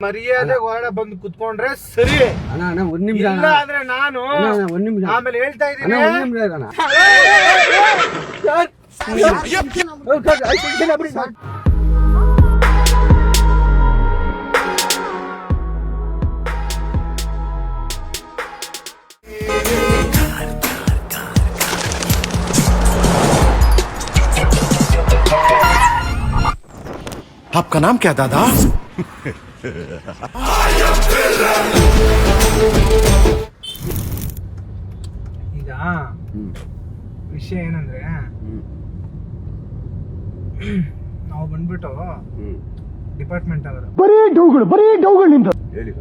ಮರ್ಯಾದೆ ಹೊರಗಡೆ ಬಂದು ಕುತ್ಕೊಂಡ್ರೆ ಸರಿ ಅಣ್ಣ ಒಂದ್ ನಿಮಿಷ ಇಲ್ಲ ಅಂದ್ರೆ ನಾನು ಒಂದ್ ನಿಮಿಷ ಆಮೇಲೆ ಹೇಳ್ತಾ ಇದ್ದೀನಿ ಒಂದ್ ನಿಮಿಷ ಅಣ್ಣ आपका नाम क्या दादा? ಈಗ ವಿಷಯ ಏನಂದ್ರೆ ನಾವು ಬಂದ್ಬಿಟ್ಟು ಡಿಪಾರ್ಟ್ಮೆಂಟ್ ಅವರು ಬರೀ ಡೌಗಳು ನಿಂತು ಹೇಳಿ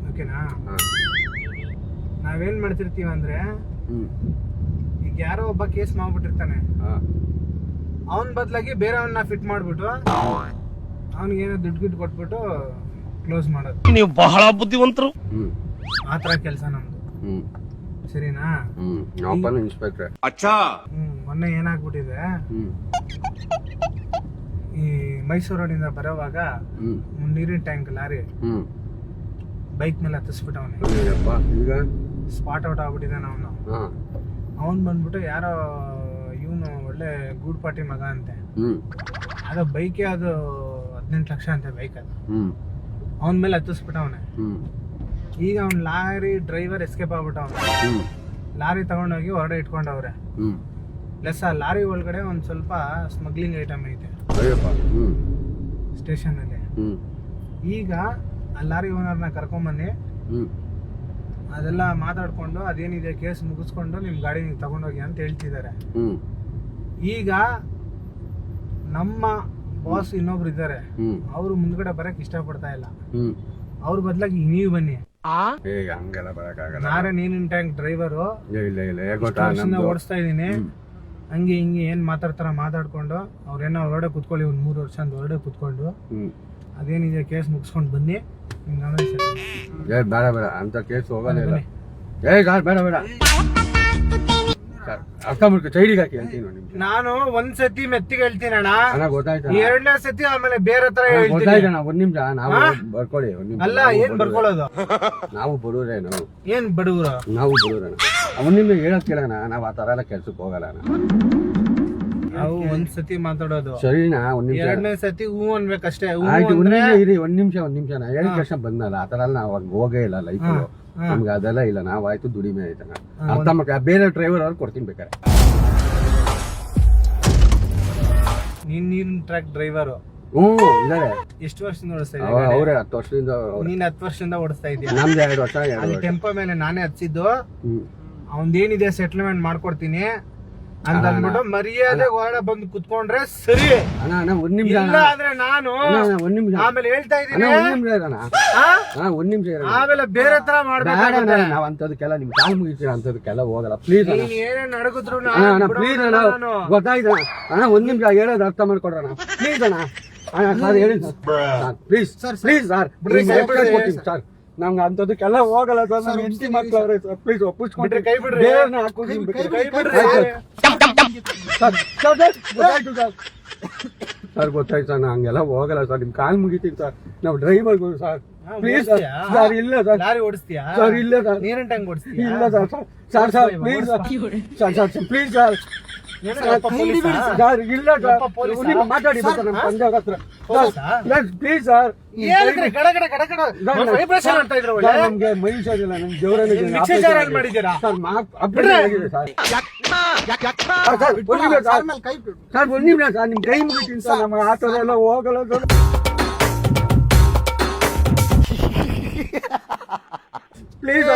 ಓಕೆನಾ. ನಾವೇನ್ ಮಾಡ್ತಿರ್ತೀವಿ ಅಂದ್ರೆ ಈಗ ಯಾರೋ ಒಬ್ಬ ಕೇಸ್ ಮಾಡ್ಬಿಟ್ಟಿರ್ತಾನೆ, ಅವನ್ ಬದಲಾಗಿ ಬೇರೆಯವನ್ನ ಫಿಟ್ ಮಾಡ್ಬಿಟ್ಟು ಅವನಿಗೇನೋ ದುಡ್ಡು ಕೊಟ್ಬಿಟ್ಟು ಕ್ಲೋಸ್ ಮಾಡೋದು. ನೀವು ಬಹಳ ಬುದ್ಧಿವಂತರು. ಆತರ ಕೆಲಸ ನಮ್ದು, ಸರಿನಾ? ಇನ್ಸ್ಪೆಕ್ಟರ್ ಮೊನ್ನೆ ಏನಾಗ್ಬಿಟ್ಟಿದೆ, ಈ ಮೈಸೂರು ರೋಡಿಂದ ಬರೋವಾಗ ನೀರಿನ ಟ್ಯಾಂಕ್ ಲಾರಿ ಬೈಕ್ ಮೇಲೆ ಹತ್ತಿಸ್ಬಿಟ್ಟವನೆ. ಸ್ಪಾಟ್ ಔಟ್ ಆಗ್ಬಿಟ್ಟಿದ್ದಾನ ಅವನು. ಅವನ್ ಬಂದ್ಬಿಟ್ಟು ಯಾರೋ ಇವನು ಒಳ್ಳೆ ಗೂಡ್ ಪಾರ್ಟಿ ಮಗ ಅಂತೆ. ಅದು ಬೈಕೆ, ಅದು 18 ಲಕ್ಷ ಅಂತೆ ಬೈಕ್. ಅದು ಅವನ ಮೇಲೆ ಹತ್ತಿಸ್ಬಿಟ್ಟವನೆ. ಈಗ ಅವ್ನ್ ಲಾರಿ ಡ್ರೈವರ್ ಎಸ್ಕೇಪ್ ಆಗ್ಬಿಟ್ಟವನು. ಲಾರಿ ತಗೊಂಡೋಗಿ ಹೊರಡೆ ಇಟ್ಕೊಂಡವ್ರೆ. ಪ್ಲಸ್ ಆ ಲಾರಿ ಒಳಗಡೆ ಒಂದ್ ಸ್ವಲ್ಪ ಸ್ಮಗ್ಲಿಂಗ್ ಐಟಮ್ ಐತೆ ಸ್ಟೇಷನ್ ಅಲ್ಲಿ. ಈಗ ಆ ಲಾರಿ ಓನರ್ನ ಕರ್ಕೊಂಬನ್ನಿ, ಅದೆಲ್ಲ ಮಾತಾಡ್ಕೊಂಡು ಅದೇನಿದೆ ಕೇಸ್ ಮುಗಿಸ್ಕೊಂಡು ನಿಮ್ ಗಾಡಿ ನೀವು ತಗೊಂಡೋಗಿ ಅಂತ ಹೇಳ್ತಿದ್ದಾರೆ. ಈಗ ನಮ್ಮ ಬಾಸ್ ಇನ್ನೊಬ್ರು ಇದ್ದಾರೆ, ಅವ್ರು ಮುಂದ್ಗಡೆ ಬರಕ್ ಇಷ್ಟ ಪಡ್ತಾ ಇಲ್ಲ. ಅವ್ರ ಬದಲಾಗಿ ನೀವು ಬನ್ನಿ. ನಾರೇ ನೀರಿನ ಟ್ಯಾಂಕ್ ಡ್ರೈವರು ಓಡಿಸ್ತಾ ಇದೀನಿ, ಹಂಗೆ ಹಿಂಗೆ ಏನ್ ಮಾತಾಡ್ತಾರ ಮಾತಾಡ್ಕೊಂಡು ಅವ್ರೇನೋ ಹೊರಡೆ ಕುತ್ಕೊಳ್ಳಿ, ಒಂದ್ 3 ವರ್ಷ ಅಂತ ಹೊರಡೆ ಕುತ್ಕೊಂಡು ಅದೇನಿದೆ ಕೇಸ್ ಮುಗಿಸ್ಕೊಂಡು ಬನ್ನಿ. ಬೇಡ ಬೇಡ ಅಂತ ಕೇಸ್ ಹೋಗೋದಿಲ್ಲ. ಬೇಡ ಬೇಡ ಅಕ್ಕ ಮುಡ್ಕ ಚೈಡಿಗೆ ಹಾಕಿ ಹೇಳ್ತೀನಿ. ನಾನು ಒಂದ್ಸತಿ ಮೆತ್ತಿಗೆ ಹೇಳ್ತೀನಿ ಅಣ್ಣ, ಗೊತ್ತಾಯ್ತು. 2ನೇ ಸತಿ ಆಮೇಲೆ ಬೇರೆ ತರ ಹೇಳ್ತೀನಿ. ಒಂದ್ ನಿಮಿಷ ನಾವು ಬರ್ಕೊಳ್ಳಿ. ಅಲ್ಲ, ಏನ್ ಬರ್ಕೊಳ್ಳೋದು? ನಾವು ಬಡವ್ರೆ, ನಾವು ಏನ್ ಬಡವ್ರ? ನಾವು ಬಡವ್ರಣ. ಒಂದ್ ನಿಮಿಷ ಹೇಳಕ್ ಕೇಳೋಣ, ನಾವ್ ಆ ತರ ಎಲ್ಲ ಕೆಲ್ಸಕ್ಕೆ ಹೋಗಲ್ಲ. ನಾವು ಒಂದ್ಸತಿ ಮಾತಾಡೋದು ಸರಿನಾ? ಒಂದ್ ನಿಮಿಷ. 2ನೇ ಸತಿ ಹೂ ಅನ್ಬೇಕಷ್ಟೇ. ಇರಿ ಒಂದ್ ನಿಮಿಷ ನಾ ಹೇಳಿದ ತಕ್ಷಣ ಬಂದಲ್ಲ, ಆ ತರ ಎಲ್ಲ ನಾವ್ ಹೋಗೇ ಇಲ್ಲ ಲೈಫ್. ನಮ್ಗೆ ಅದೆಲ್ಲ ಇಲ್ಲ. ನಾವಾಯ್ತು ದುಡಿಮೆ ಆಯ್ತಾನ ಅರ್ಥ ಮಾಡ್ಕ. ಬೇರೆ ಡ್ರೈವರ್ ಅವ್ರು ಕೊಡ್ತೀನಿ ಬೇಕಾರೆ. ನೀನ್ ನೀರಿನ ಟ್ರ್ಯಾಕ್ ಡ್ರೈವರು ಇದಾರೆ. ಎಷ್ಟು ವರ್ಷದಿಂದ ಓಡಿಸ್ತಾ ಇದ್ದೀಯ? ಅವ್ರೆ 10 ವರ್ಷದಿಂದ. ನೀನ್ 10 ವರ್ಷದಿಂದ ಓಡಿಸ್ತಾ ಇದೀಯ. ನಮ್ದು 2 ವರ್ಷ. ಅಲ್ಲಿ ಟೆಂಪೋ ಮೇಲೆ ನಾನೇ ಹಚ್ಚಿದ್ದು. ಅವಂದೇನಿದೆ ಸೆಟ್ಲ್ಮೆಂಟ್ ಮಾಡ್ಕೊಡ್ತೀನಿ ಅಂತ ಅಂದ್ಬಿಟ್ಟು ಮರ್ಯಾದೆ ಹೊರಗಡೆ ಬಂದು ಕುತ್ಕೊಂಡ್ರೆ ಸರಿ. ಒಂದ್ ನಿಮಿಷ. ಇಲ್ಲ ಅಂದ್ರೆ ನಾನು ಒಂದ್ ನಿಮಿಷ ಆಮೇಲೆ ಹೇಳ್ತಾ ಇದೀನಿ. ಒಂದ್ ನಿಮಿಷ. ಆಮೇಲೆ ಬೇರೆ ತರ ಮಾಡ್ಬೇಕು. ನಾವ್ ಅಂತದಕ್ಕೆಲ್ಲ ನಿಮ್ ಕಾಲ್ ಮುಗಿತೀರ, ಅಂತದಕ್ಕೆಲ್ಲ ಹೋಗಲ್ಲ. ಪ್ಲೀಸ್ ನೀನ್ ಏನೇನ್ ನಡಗುದ್ರು ಪ್ಲೀಸ್ ಅಣ್ಣ, ಗೊತ್ತಾಯ್ತು ಅಣ್ಣ. ಒಂದ್ ನಿಮಿಷ ಹೇಳೋದು ಅರ್ಥ ಮಾಡ್ಕೊಡ್ರಣ ಪ್ಲೀಸ್ ಅಣ್ಣ. ಸರ್ ಹೇಳಿ ಪ್ಲೀಸ್ ಪ್ಲೀಸ್ ಸರ್. ಸರ್ ನಮ್ಗೆ ಅಂತದಕ್ಕೆಲ್ಲ ಹೋಗಲ್ಲ ಸರ್. ನಮ್ ಹೆಂಡತಿ ಮಕ್ಳು ಅವ್ರೆ ಸರ್, ಪ್ಲೀಸ್ ಒಪ್ಪಿಸ್ಕೊಂಡ್ರೆ ಕೈ ಬಿಡ್ರಿ. ಸರ್ ಗೊತ್ತಾಯ್ತು ಸರ್, ಹಂಗೆಲ್ಲ ಹೋಗಲ್ಲ ಸರ್. ನಿಮ್ ಕಾಲ್ ಮುಗಿತೀವಿ ಸರ್, ನಾವು ಡ್ರೈವರ್ಗಳು ಸರ್. Please sir. ಇಲ್ಲ ಸರ್. ಲಾರಿ ಓಡಿಸ್ತೀಯಾ? ಸರ್ ಇಲ್ಲ ಸರ್. ನೀರಿನ ಟ್ಯಾಂಕ್ ಓಡಿಸ್ತೀಯಾ? ಇಲ್ಲ sir. Sir sir please sir please sir. ಇಲ್ಲ ಸರ್, ಮಾತಾಡಿ ನಮ್ಮ ಪಂಜಾಬ್ ಹತ್ರ ಪ್ಲೀಸ್ ಸರ್. ನಮ್ಗೆ ಮನುಷ್ಯರಿಲ್ಲ, ನಮ್ ಜವರೇ ಮಾಡಿದ್ದೀರಾ ಸರ್. ಅಪ್ಡೇಟ್ ಆಗಿದೆ ಸರ್. ಸರ್ ಒಂದ್ ನಿಮಿಷ ಸರ್, ನಿಮ್ ಕೈ ಮುಗಿತೀನಿ ಸರ್. ನಮ್ಗೆ ಆ ಥರ ಎಲ್ಲ ಹೋಗಲ್ಲ ಸರ್. ಪ್ಲೀಸ್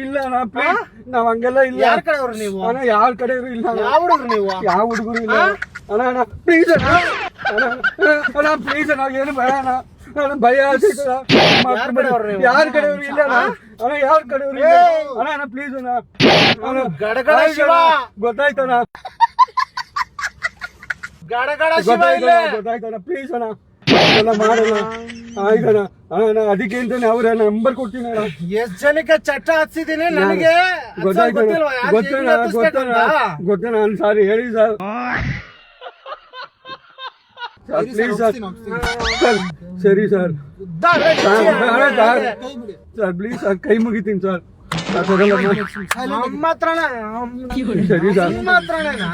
ಇಲ್ಲ ಪ್ಲೀಸ್, ನಾವ್ ಹಂಗೆಲ್ಲ ಇಲ್ಲ. ಯಾರ ಕಡೆಯವ್ರು ನೀವು? ಯಾರ ಕಡೆಯವರು ಇಲ್ಲ. ಯಾವ ಹುಡುಗರು ನೀವು? ಯಾವ ಹುಡುಗರು ಇಲ್ಲ ಅಣ್ಣ. ಪ್ಲೀಸ್ ಅಣ್ಣ ಪ್ಲೀಸ್ ಅಣ್ಣ, ಏನು ಬೇಡ ಅಣ್ಣ. ಭಯ ಆಗ್ತೈತೆ. ಯಾರ ಕಡೆಯವರು ಇಲ್ಲ ಅಣ್ಣ, ಯಾರ ಕಡೆಯವರು ಇಲ್ಲ ಅಣ್ಣ. ಪ್ಲೀಸ್ ಅಣ್ಣ, ಗೊತ್ತಾಯ್ತಣ್ಣ. ಗೊತ್ತಾಯ್ತಣ್ಣ ಪ್ಲೀಸ್ ಅಣ್ಣ. ಎಲ್ಲ ಮಾಡಲ್ಲ ಆಯ್ತಣ್ಣ. ಅದಕ್ಕೆ ಅಂತಾನೆ ಅವ್ರ ನಂಬರ್ ಕೊಡ್ತೀನಿ ಅಣ್ಣ. ಎಷ್ಟ್ ಜನಕ್ಕೆ ಚಟ್ಟ ಹಚ್ಚಿದೀನಿ, ನನಗೆ ಗೊತ್ತಣ್ಣ. ಸಾರಿ ಹೇಳಿ ಸರ್. ಸರ್ ಪ್ಲೀಸ್ ಸರ್ ಸರಿ ಸರ್ ಸರ್ ಪ್ಲೀಸ್ ಸರ್ ಕೈ ಮುಗಿತೀನಿ ಸರ್ ನಮ್ಮ ಹತ್ರನೇ ಸರಿ ಸರ್ ನಿಮ್ಮ ಹತ್ರನೇನಾ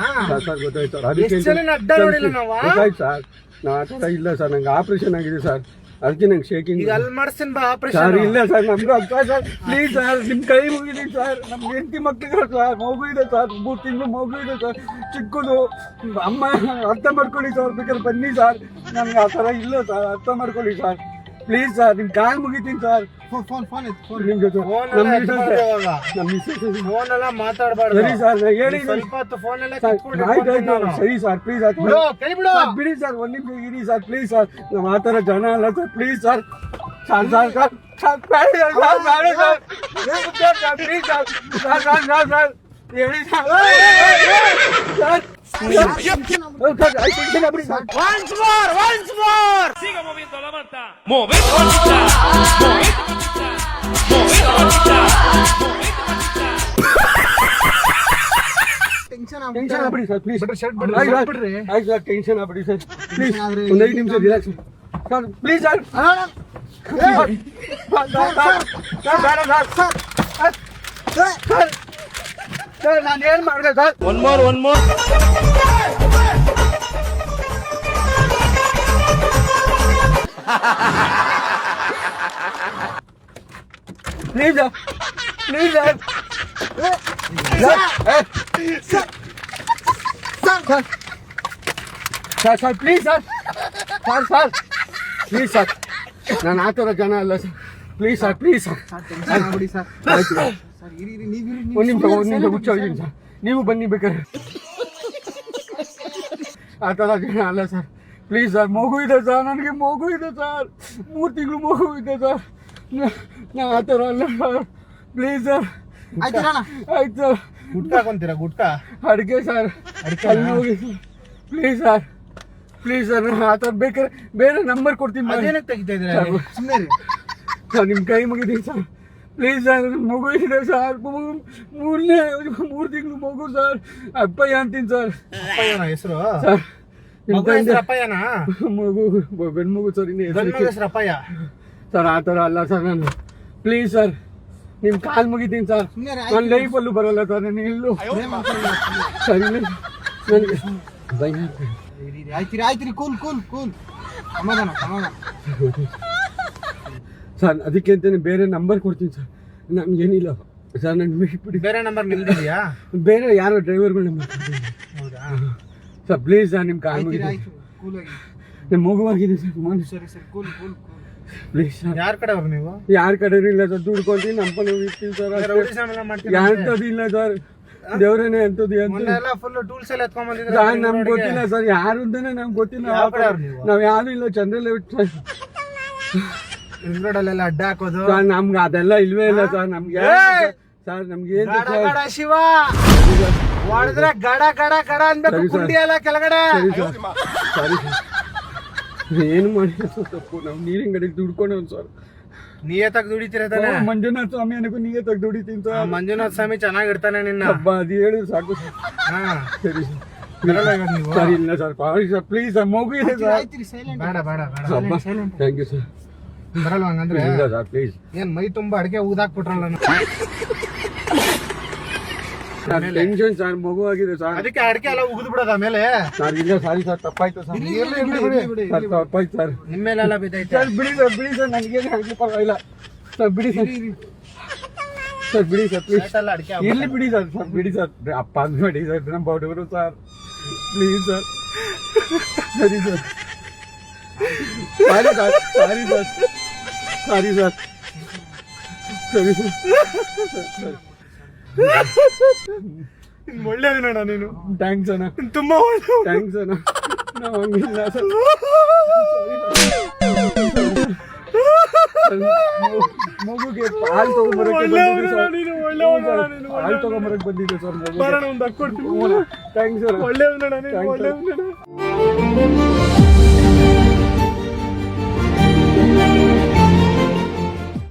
ಸರ್ ಗೊತ್ತಾಯ್ತು ಸರ್ ಅದಕ್ಕೆ ಎಷ್ಟು ಸಲ ಅಡ್ಡ ನೋಡಿಲ್ಲ ನಾವು ಗೊತ್ತಾಯ್ತು ಸರ್ ನಾ ಆ ಥರ ಇಲ್ಲ ಸರ್ ನಂಗೆ ಆಪ್ರೇಷನ್ ಆಗಿದೆ ಸರ್ ಅದಕ್ಕೆ ನಂಗೆ ಶೇಕಿಂಗ್ ಈಗ ಅಲ್ಲಿ ಮಾಡಿಸ್ತೀನಿ ಬಾ ಸರ್ ಆಪರೇಷನ್ ಇಲ್ಲ ಸರ್ ನಮ್ಗೆ ಅರ್ಥ ಸರ್ ಪ್ಲೀಸ್ ಸರ್ ನಿಮ್ಮ ಕೈ ಮುಗಿದೀನಿ ಸರ್ ನಮ್ಮ ಹೆಂಡತಿ ಮಕ್ಕಳಿಗೆ ಸರ್ ಮಗು ಇದೆ ಸರ್ 3 ತಿಂಗಳು ಮಗು ಇದೆ ಸರ್ ಚಿಕ್ಕದು ಅಮ್ಮ ಅರ್ಥ ಮಾಡ್ಕೊಳ್ಳಿ ಸರ್ ಬೇಕಾದ್ರೆ ಬನ್ನಿ ಸರ್ ನಮ್ಗೆ ಆ ಥರ ಇಲ್ಲ ಸರ್ ಅರ್ಥ ಮಾಡ್ಕೊಳ್ಳಿ ಸರ್ ಪ್ಲೀಸ್ ಸರ್ ನಿಮ್ಮ ಕಾಲು ಮುಗಿತೀನಿ ಸರ್ ನಿಮ್ಮ ಜೊತೆ ನಮ್ಮ ಮಿಸ್ಸಸ್ ಫೋನ್ ಎಲ್ಲ ಮಾತಾಡಬಾರ್ದು ಸರಿ ಸರ್ ನಾ ಹೇಳಿ ಸ್ವಲ್ಪ ಹೊತ್ತು ಫೋನ್ ಎಲ್ಲ ಆಯ್ತು ಸರಿ ಸರ್ ಪ್ಲೀಸ್ ಬಿಡು, ಕೈ ಬಿಡು. ಬಿಡಿ ಸರ್ ಒಂದು ನಿಮಿಷ ಇರಿ ಸರ್ ಪ್ಲೀಸ್ ಸರ್ ನಮ್ಮ ಆ ಥರ ಜನ ಅಲ್ಲ sir please sir sir sir sir sir ಬೇಡ ಸರ್ ಬೇಡ sir please sir sir sir sir sir ಹೇಳಿ ಸರ್ ಸರ್ ಟೆನ್ಷನ್ ಆಗ್ಬಿಡಿ sir Once more. Siga moviendo la manta. Mover mantita. Mover mantita. Mover mantita. Tension ಆಗ್ಬಿಡಿ sir please shirt ಬಿಡ್ರಿ ಆಯ್ತು sir tension ಆಗ್ಬಿಡಿ sir please ಒಂದು 5 ನಿಮಿಷ relax sir please sir sir ನಾನು ಏನು ಮಾಡಿದೆ sir One more. Please please sir please sir sir please sir ನಾನು ಆ ಥರ ಜನ ಅಲ್ಲ sir please sir please sir ಒಂದು ನಿಮಿಷ ಹುಚ್ಚೋಗಿದ್ದೀನಿ ಸರ್ ನೀವು ಬನ್ನಿ ಬೇಕಾದ್ರೆ ಆ ಥರ ಜನ ಅಲ್ಲ ಸರ್ ಪ್ಲೀಸ್ ಸರ್ ಮಗು ಇದೆ ಸರ್ ನನಗೆ ಮಗು ಇದೆ ಸರ್ 3 ತಿಂಗಳು ಮಗು ಇದೆ ಸರ್ ನಾ ಆ ಥರ ಅಲ್ಲ ಸರ್ ಪ್ಲೀಸ್ ಸರ್ ಆಯ್ತು ಸರ್ ಗುಟ್ಕಾ ಹಾಕೊಂತೀರಾ ಗುಟ್ಕಾ ಅಡಿಕೆ ಸರ್ ಅಲ್ಲಿ ಹೋಗಿ ಪ್ಲೀಸ್ ಸರ್ ನಾನು ಆ ಥರ ಬೇಕಾದ್ರೆ ಬೇರೆ ನಂಬರ್ ಕೊಡ್ತೀನಿ ಅದೇನಕ್ಕೆ ತೆಗಿತಾ ಇದ್ದೀರಾ ಸುಮ್ಮನೆ ಸರ್ ನಿಮ್ಮ ಕೈ ಮುಗಿದೀನಿ ಸರ್ ಪ್ಲೀಸ್ ಸರ್ ಮಗು ಇದೆ ಸರ್ 3 ತಿಂಗಳು ಮಗು ಸರ್ ಅಪ್ಪಯ್ಯ ಅಂತೀನಿ ಸರ್ ಅಪ್ಪಯ್ಯನ ಹೆಸರು ಸರ್ ನಿಮ್ಮ ಕೈಯಿಂದ ಅಪ್ಪಯ್ಯನಾ ಮಗು ಗಂಡು ಮಗು ಸರ್ ಇನ್ನು ಹೆಸರು ಅಪ್ಪಯ್ಯ ಸರ್ ಆ ಥರ ಅಲ್ಲ ಸರ್ ನಾನು ಪ್ಲೀಸ್ ಸರ್ ನಿಮ್ಮ ಕಾಲು ಮುಗಿತೀನಿ ಸರ್ ನನ್ನ ಲೈಫಲ್ಲೂ ಬರೋಲ್ಲ ಸರ್ ನಾನು ಎಲ್ಲೂ ಸರ್ ಇಲ್ಲ ನನಗೆ ಭಯ ಆಯ್ತಿರಿ ಕೂಲ್ ಸಮಾಧಾನ ಸರ್ ಅದಕ್ಕೆ ಅಂತಾನೆ ಬೇರೆ ನಂಬರ್ ಕೊಡ್ತೀನಿ ಸರ್ ನಮ್ಗೇನಿಲ್ಲ ಸರ್ ನನಗೆ ಬಿಟ್ಬಿಡಿ ಬೇರೆ ನಂಬರ್ ನಿಲ್ದಿದೆಯಾ ಬೇರೆ ಯಾರೋ ಡ್ರೈವರ್ಗಳು ನಂಬರ್ ಹೌದಾ ಸರ್ ಪ್ಲೀಸ್ ಸರ್ ನಿಮ್ಮ ಕಾಲು ಮುಗಿತೀನಿ ನಿಮ್ಮ ಮಗುವಾಗಿದೆ ಸರ್ ಸರಿ ಕೂಲ್ ಪ್ಲೀಸ್ ಸರ್ ಯಾರ ಕಡೆ ಅವ್ರು ನೀವು ಯಾರ ಕಡೆ ಇಲ್ಲ ಸರ್ ದುಡ್ಡು ಕೊಡ್ತೀನಿ ನಮ್ಮ ಇರ್ತೀನಿ ಸರ್ ರೌಡಿಸಮ್ ಎಲ್ಲ ಮಾಡ್ತೀರಾ ಯಾರಂಥದ್ದು ಇಲ್ಲ ಸರ್ ದೇವ್ರೇನೆ ಅಂಥದ್ದು ಮೊನ್ನೆ ಎಲ್ಲ ಫುಲ್ ಟೂಲ್ಸ್ ಎಲ್ಲ ಎತ್ಕೊಂಡ್ ಬಂದಿದ್ರೆ ಸರ್ ನಮ್ಗೆ ಗೊತ್ತಿಲ್ಲ ಸರ್ ಯಾರು ಅಂತಾನೆ ನಮ್ಗೆ ಗೊತ್ತಿಲ್ಲ ಯಾವ ಕಡೆ ಅವ್ರು ನೀವು ನಾವು ಯಾರು ಇಲ್ಲ ಚಂದ್ರಲ್ಲ ರೋಡಲ್ಲೆಲ್ಲ ಅಡ್ಡ ಹಾಕೋದು ಸರ್ ನಮ್ಗೆ ಅದೆಲ್ಲ ಇಲ್ವೇ ಇಲ್ಲ ಸರ್ ನಮ್ಗೆ ಸರ್ ನಮ್ಗೆ ಏನು ಗಡ ಗಡ ಶಿವ ಹೊಡೆದ್ರೆ ಗಡ ಗಡ ಗಡ ಅನ್ಬೇಕು ಸರಿ ಸರ್. ಕುಂಡಿ ಎಲ್ಲ ಕೆಳಗಡೆ ಸರಿ ಸರ್ ಸರಿ ಸರ್ ಏನು ಮಾಡಿ ತಪ್ಪು ನಾವು ನೀರಿನ ಕಡೆಗೆ ದುಡ್ಕೊಂಡು ಸರ್ ನಿಯತ್ತಾಗಿ ದುಡಿತೀರ ತಾನೆ ಮಂಜುನಾಥ ಸ್ವಾಮಿ ನನಗೂ ನೀವೇ ತೆಗ್ದು ದುಡಿತೀನಿ ಆ ಸರ್ ಮಂಜುನಾಥ್ ಸ್ವಾಮಿ ಚೆನ್ನಾಗಿರ್ತಾನೆ ನಿನ್ನ ಹಬ್ಬ ಅದು ಹೇಳಿ ಸಾಕು ಸರ್ ಹಾ ಸರಿ ಬರಲ್ಲ ಇವಾಗ ನೀವು ಸರ್ ಇಲ್ಲ sir sorry sir please sir ಮಗು ಇದೆ ಸರ್ ಬೇಡ ಬೇಡ ಬೇಡ ಹಬ್ಬ ಥ್ಯಾಂಕ್ ಯು ಸರ್ ಬರಲ್ಲ ಹಂಗಂದ್ರೆ ಇಲ್ಲ ಸರ್ ಪ್ಲೀಸ್ ಏನ್ ಮೈ ತುಂಬಾ ಅಡಿಕೆ ಊದಾಕ್ಬಿಟ್ರಲ್ಲ ಸರ್ ಟೆನ್ಷನ್ ಸರ್ ಮಗು ಆಗಿದೆ ಸರ್ ಅದಕ್ಕೆ ಅಡಿಕೆ ಎಲ್ಲ ಉಗಿದ್ ಬಿಡೋದ ಆಮೇಲೆ ಸರ್ ಇಲ್ಲ ಸಾರಿ ಸರ್ ತಪ್ಪಾಯ್ತು ಸರ್ ಸರ್ ತಪ್ಪಾಯ್ತು ಸರ್ ನಿಮ್ಮೇಲೆಲ್ಲ ಬಿದ್ದೈತೆ ಸರ್ ಬಿಡಿ ಸರ್ ನನಗೇನು ಆಗಲಿ ಪರವಾಗಿಲ್ಲ ಸರ್ ಬಿಡಿ ಸರ್ ಬಿಡಿ ಸರ್ ಪ್ಲೀಸ್ ಎಲ್ಲ ಅಡಿಕೆ ಇರ್ಲಿ ಬಿಡಿ ಸರ್ ಬಿಡಿ ಸರ್ ಅಪ್ಪ ಅಂದ್ಬೇಡಿ ಸರ್ ನಮ್ಮ ಬಡವರು ಸರ್ ಪ್ಲೀಸ್ ಸರ್ ಸರಿ sir sorry sir sorry sir sorry sir ಸರಿ ಸರ್ ಒಳ್ಳೇದು ನೋಡ ನೀನು ಥ್ಯಾಂಕ್ಸ್ ಅಣ್ಣ ತುಂಬಾ ಒಳ್ಳೆ ಥ್ಯಾಂಕ್ಸ್ ಅಣ್ಣ ನಾವು ಹಂಗಿಲ್ಲ ಸರ್ ಮಗುಗೆ ಹಾಲು ತಗೊಂಬರಕ್ಕೆ ಹಾಲು ತಗೊಂಬರಕ್ಕೆ ಬಂದಿದ್ದೆ ಸರ್ ಬರೋಣ ಒಂದು ಹಾಕೊಡ್ತೀನಿ ಥ್ಯಾಂಕ್ಸ್ ಸರ್ ಒಳ್ಳೇದು ನೋಡ ನೀನು ಒಳ್ಳೇದು ನೋಡ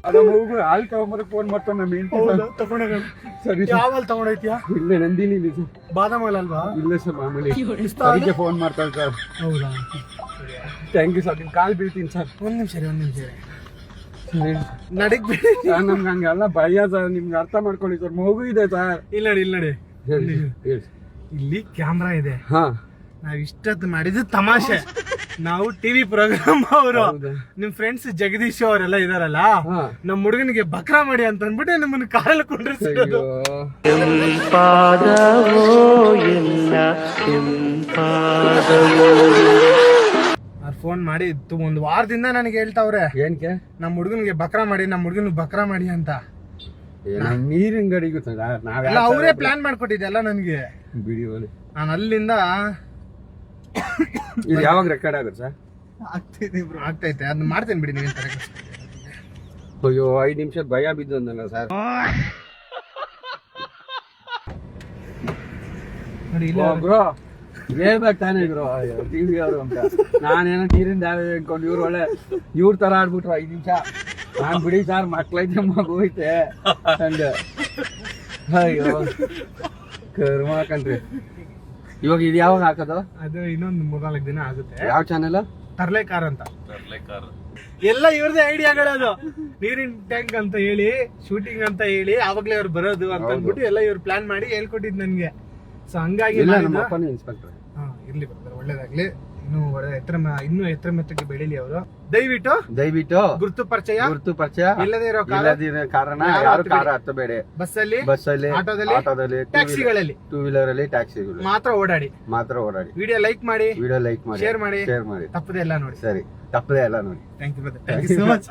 ಅದ ಮಗು ಹಾಲು ತಗೊಂಬರಕ್ಕೆ ಫೋನ್ ಮಾಡ್ತಾನೆ ನಮ್ಮ ಹೆಂಡತಿ ತಗೊಂಡೋಗ ಸರಿ ಸರ್ ಯಾವಲ್ ತಗೊಂಡೈತಿಯಾ ಇಲ್ಲ ನಂದಿನಿ ಇಲ್ಲ ಸರ್ ಬಾದಾಮ್ ಹಾಲ್ ಅಲ್ವಾ ಇಲ್ಲ ಸರ್ ಮಾಮೂಲಿ ಅದಕ್ಕೆ ಫೋನ್ ಮಾಡ್ತಾರೆ ಸರ್ ಹೌದಾ ಥ್ಯಾಂಕ್ ಯು ಸರ್. ನಿಮ್ ಕಾಲ್ ಬೀಳ್ತೀನಿ ಸರ್. ಒಂದ್ ನಿಮಿಷ ರೀ ನಡಗ್ಬೇಡಿ. ನಮ್ಗೆ ಹಂಗೆಲ್ಲ ಭಯ ಸರ್, ನಿಮ್ಗೆ ಅರ್ಥ ಮಾಡ್ಕೊಳ್ಳಿ ಸರ್. ಮಗು ಇದೆ ಸರ್. ಇಲ್ಲ ನೋಡಿ ಹೇಳಿ. ಇಲ್ಲಿ ಕ್ಯಾಮ್ರಾ ಇದೆ. ಹಾ, ನಾವ್ ಇಷ್ಟೊತ್ತು ಮಾಡಿದ್ದು ತಮಾಷೆ. ನಾವು ಟಿವಿ ಪ್ರೋಗ್ರಾಮ್ ಅವರು, ಹೌದಾ? ನಿಮ್ ಫ್ರೆಂಡ್ಸ್ ಜಗದೀಶ್ ಅವರೆಲ್ಲ ಇದಾರಲ್ಲ, ಹಾ. ನಮ್ ಹುಡುಗನಿಗೆ ಬಕ್ರಾ ಮಾಡಿ ಅಂತ ಅಂದ್ಬಿಟ್ಟು ನಿಮ್ಮನ್ನ ಕಾರಲ್ಲಿ ಕುಂಡ್ರಿಸಿರೋದು. ಅವ್ರು ಫೋನ್ ಮಾಡಿ ಒಂದು ವಾರದಿಂದ ನನಗೆ ಹೇಳ್ತಾವ್ರೆ, ಏನ್ಕೆ ನಮ್ ಹುಡುಗನಿಗೆ ಬಕ್ರಾ ಮಾಡಿ ಅಂತ. ನೀರಿನ ಗಡಿಗೂ ಸರ್ ಎಲ್ಲ ಅವರೇ ಪ್ಲಾನ್ ಮಾಡ್ಕೊಟ್ಟಿದ್ದೆಲ್ಲ ನನಗೆ. ವಿಡಿಯೋಲಿ ನಾನು ಅಲ್ಲಿಂದ ಇದು ಯಾವಾಗ ರೆಕಾರ್ಡ್ ಆಗುತ್ತೆ ಸರ್? ಆಗ್ತೈತೆ, ಅದನ್ನ ಮಾಡ್ತೇನೆ ಬಿಡಿ ನೀವು. ಅಯ್ಯೋ 5 ನಿಮಿಷ ಭಯ ಬಿದ್ದಲ್ಲ ಸರ್. ನೋಡಿ ಇಲ್ಲ ಬ್ರೋ ಹೇಳ್ಬೇಕು ತಾನೇ ಬ್ರೋ, ಟಿವಿ ಅವರು ಅಂತ. ನಾನೇನೋ ನೀರಿಂದ ಅನ್ಕೊಂಡು ಇವ್ರ ತರ ಆಡ್ಬಿಟ್ರು 5 ನಿಮಿಷ. ನಾನ್ ಬಿಡಿ ಸರ್, ಮಕ್ಳೈತೆ ಮಗು ಐತೆ ಅಂದೆ. ಅಯ್ಯೋ ಕರ್ಮ ಕಣ್ರಿ. ಇವಾಗ ಇದು ಯಾವಾಗ ಹಾಕೋದು? ಅದು ಇನ್ನೊಂದು 3-4 ದಿನ ಆಗುತ್ತೆ. ಯಾವ ಚಾನೆಲ್? ತರ್ಲೇಕಾರ್ ಅಂತ. ಎಲ್ಲ ಇವ್ರದೇ ಐಡಿಯಾಗಳದು. ನೀರಿನ ಟ್ಯಾಂಕ್ ಅಂತ ಹೇಳಿ, ಶೂಟಿಂಗ್ ಅಂತ ಹೇಳಿ, ಆವಾಗ್ಲೇ ಅವ್ರು ಬರೋದು ಅಂತ ಅಂದ್ಬಿಟ್ಟು ಎಲ್ಲ ಇವ್ರು ಪ್ಲಾನ್ ಮಾಡಿ ಹೇಳ್ಕೊಟ್ಟಿದ್ ನನ್ಗೆ. ಸೊ ಹಂಗಾಗಿ ಇನ್ಸ್ಪೆಕ್ಟರ್ ಇರ್ಲಿ ಬರ್ತಾರೆ, ಒಳ್ಳೇದಾಗ್ಲಿ. ಇನ್ನೂ ಎತ್ತರ ಮೆತ್ತಗೆ ಬೆಳೀಲಿ ಅವರು. ದಯವಿಟ್ಟು ಗುರುತು ಪರಿಚಯ ಇಲ್ಲದೇ ಇರೋ ಕಾರಣ ಯಾರು ಕಾರ ಹತ್ತಬೇಡಿ. ಬಸ್ಸಲ್ಲಿ ಆಟೋದಲ್ಲಿ ಟ್ಯಾಕ್ಸಿಗಳಲ್ಲಿ 2 ವೀಲರ್ ಅಲ್ಲಿ ಟ್ಯಾಕ್ಸಿಗಳು ಮಾತ್ರ ಓಡಾಡಿ. ವಿಡಿಯೋ ಲೈಕ್ ಮಾಡಿ, ಶೇರ್ ಮಾಡಿ. ತಪ್ಪದೆ ಎಲ್ಲ ನೋಡಿ. ಸರಿ, ತಪ್ಪದೆ ಎಲ್ಲ ನೋಡಿ. Thank you so much.